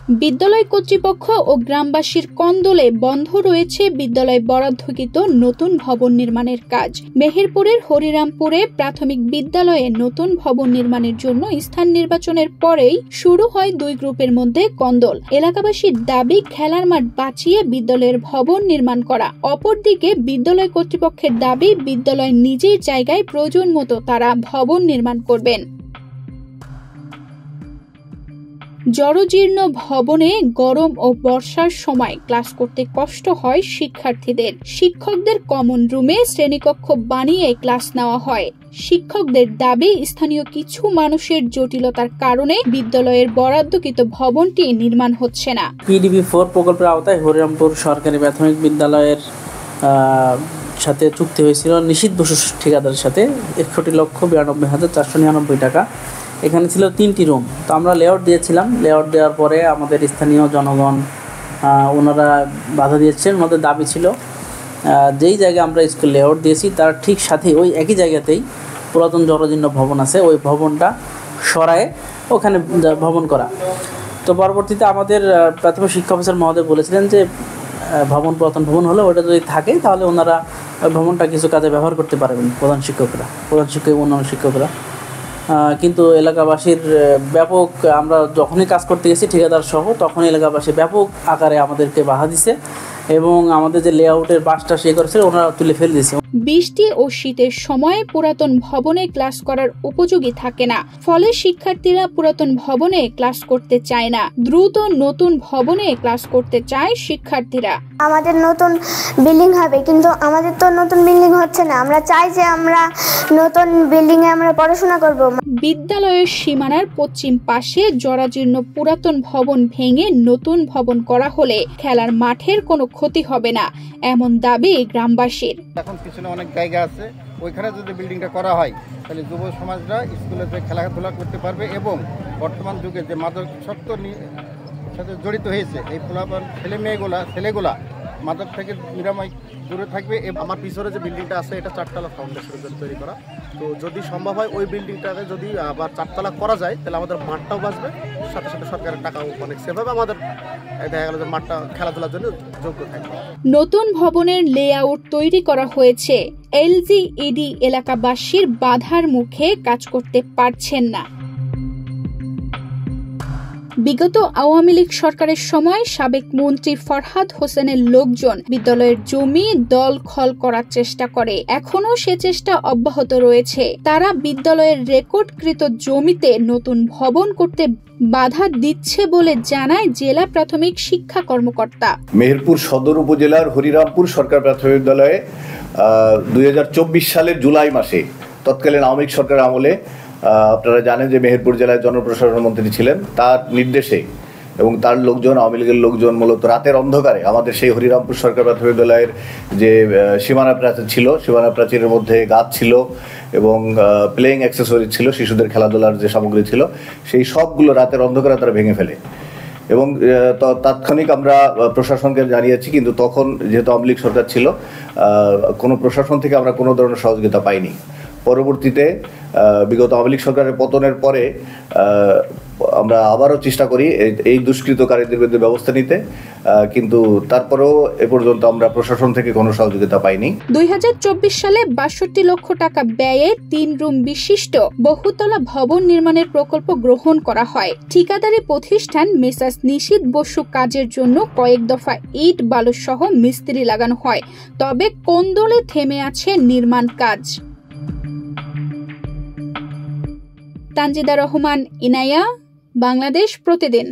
বিদ্যালয় কর্তৃপক্ষ ও গ্রামবাসীর কন্দলে বন্ধ রয়েছে বিদ্যালয় বরাদ্দকৃত নতুন ভবন নির্মাণের কাজ। মেহেরপুরের হরিরামপুরে প্রাথমিক বিদ্যালয়ে নতুন ভবন নির্মাণের জন্য স্থান নির্বাচনের পরেই শুরু হয় দুই গ্রুপের মধ্যে কন্দল। এলাকাবাসীর দাবি খেলার মাঠ বাঁচিয়ে বিদ্যালয়ের ভবন নির্মাণ করা, অপরদিকে বিদ্যালয় কর্তৃপক্ষের দাবি বিদ্যালয় নিজের জায়গায় প্রয়োজন মতো তারা ভবন নির্মাণ করবেন। জরাজীর্ণ ভবনে গরম ও বর্ষার সময় ক্লাস করতে কষ্ট হয় শিক্ষার্থীদের। শিক্ষকদের কমন রুমে শ্রেণীকক্ষ বানিয়ে ক্লাস নেওয়া হয়। শিক্ষকদের দাবি স্থানীয় কিছু মানুষের জটিলতার কারণে বিদ্যালয়ের বরাদ্দকৃত ভবনটি নির্মাণ হচ্ছে না। PDP-4 প্রকল্পের আওতায় হরিরামপুর সরকারি প্রাথমিক বিদ্যালয়ের সাথে চুক্তি হয়েছিল নিশীথ বসু ঠিকাদারের সাথে 61,92,499 টাকা। এখানে ছিল 3টি রুম। তো আমরা লেআউট দিয়েছিলাম। লেআউট দেওয়ার পরে আমাদের স্থানীয় জনগণ ওনারা বাধা দিয়েছেন। ওনাদের দাবি ছিল যেই জায়গায় আমরা স্কুল লেআউট দিয়েছি তার ঠিক সাথে ওই একই জায়গাতেই পুরাতন জরাজীর্ণ ভবন আছে, ওই ভবনটা সরায়ে ওখানে ভবন করা। তো পরবর্তীতে আমাদের প্রাথমিক শিক্ষা অফিসার মহোদয় বলেছিলেন যে পুরাতন ভবন হলে ওটা যদি থাকে তাহলে ওনারা ওই ভবনটা কিছু কাজে ব্যবহার করতে পারবেন প্রধান শিক্ষক এবং অন্যান্য শিক্ষকরা। কিন্তু এলাকাবাসীর ব্যাপক, আমরা যখনই কাজ করতে গেছি ঠিকাদার সহ, তখন এলাকাবাসী ব্যাপক আকারে আমাদেরকে বাধা দিছে এবং আমাদের যে লেআউটের বাসটা করেছিল ওনারা তুলে ফেলে দিয়েছে। বৃষ্টি ও শীতের সময় পুরাতন ভবনে ক্লাস করার উপযোগী থাকে না, ফলে শিক্ষার্থীরা পুরাতন ভবনে ক্লাস করতে চায় না। দ্রুত নতুন ভবনে ক্লাস করতে চায় শিক্ষার্থীরা। আমাদের নতুন বিল্ডিং হবে, কিন্তু আমাদের তো নতুন বিল্ডিং হচ্ছে না। আমরা চাই যে আমরা নতুন বিল্ডিং এ আমরা পড়াশোনা করব। বিদ্যালয়ের সীমানার পশ্চিম পাশে জরাজীর্ণ পুরাতন ভবন ভেঙে নতুন ভবন করা হলে খেলার মাঠের কোনো ক্ষতি হবে না, এমন দাবি গ্রামবাসীর। এখন পিছনে অনেক জায়গা আছে, ওইখানে যদি বিল্ডিংটা করা হয় তাহলে যুব সমাজরা স্কুলে যে খেলাধুলা করতে পারবে এবং বর্তমান যুগে যে মাদকাসক্ত সাথে জড়িত হয়েছে এই ছেলেগুলা মাদক থেকে নিরাময় দূরে থাকবে। আমার পিছনে যে বিল্ডিংটা আছে এটা 4তলা ফাউন্ডেশনের জন্য তৈরি করা। তো যদি সম্ভব হয় ওই বিল্ডিংটাকে যদি আবার 4তলা করা যায় তাহলে আমাদের মাঠটাও বাঁচবে, সাথে সাথে সরকারের টাকাও অনেক সেভ হবে, আমাদের দেখা গেল যে মাঠটা খেলাধুলার জন্য যোগ্য থাকবে। নতুন ভবনের লেআউট তৈরি করা হয়েছে, LGED এলাকাবাসীর বাধার মুখে কাজ করতে পারছেন না। বিগত আওয়ামী লীগ সরকারের সময় সাবেক মন্ত্রী ফরহাদ হোসেনের লোকজন বিদ্যালয়ের জমি দখল করার চেষ্টা করে, এখনো সে চেষ্টা অব্যাহত রয়েছে। তারা বিদ্যালয়ের রেকর্ডকৃত জমিতে নতুন ভবন করতে বাধা দিচ্ছে বলে জানায় জেলা প্রাথমিক শিক্ষা কর্মকর্তা। মেহেরপুর সদর উপজেলার হরিরামপুর সরকার প্রাথমিক বিদ্যালয়ে 2024 সালের জুলাই মাসে তৎকালীন আওয়ামী লীগ সরকার আমলে আপনারা জানেন যে মেহেরপুর জেলায় জনপ্রশাসন মন্ত্রী ছিলেন, তার নির্দেশে এবং তার লোকজন, আওয়ামী লীগের লোকজন মূলত রাতের অন্ধকারে আমাদের সেই হরিরামপুর সরকার প্রাথমিক বিদ্যালয়ের যে সীমানা প্রাচীর ছিল, সীমানা প্রাচীরের মধ্যে গাছ ছিল এবং প্লেয়িং অ্যাক্সেসরি ছিল, শিশুদের খেলাধুলার যে সামগ্রী ছিল, সেই সবগুলো রাতের অন্ধকারে তারা ভেঙে ফেলে এবং তাৎক্ষণিক আমরা প্রশাসনকে জানিয়েছি। কিন্তু তখন যেহেতু আওয়ামী লীগ সরকার ছিল, কোনো প্রশাসন থেকে আমরা কোনো ধরনের সহযোগিতা পাইনি। পরবর্তীতে বিগত আওয়ামী লীগ সরকারের পতনের পরে আমরা আবারও চেষ্টা করি এই দুষ্কৃতকারীদের বিরুদ্ধে ব্যবস্থা নিতে, কিন্তু তারপরেও এ পর্যন্ত আমরা প্রশাসন থেকে কোনো সহযোগিতা পাইনি। 2024 সালে 62 লক্ষ টাকা ব্যয়ে 3 রুম বিশিষ্ট বহুতলা ভবন নির্মাণের প্রকল্প গ্রহণ করা হয়। ঠিকাদারি প্রতিষ্ঠান মেসার্স নিশীথ বসু কাজের জন্য কয়েক দফা ইট বালু সহ মিস্ত্রি লাগানো হয়, তবে কোন্দলে থেমে আছে নির্মাণ কাজ। তানজিদা রহমান, ইনায়া, বাংলাদেশ প্রতিদিন।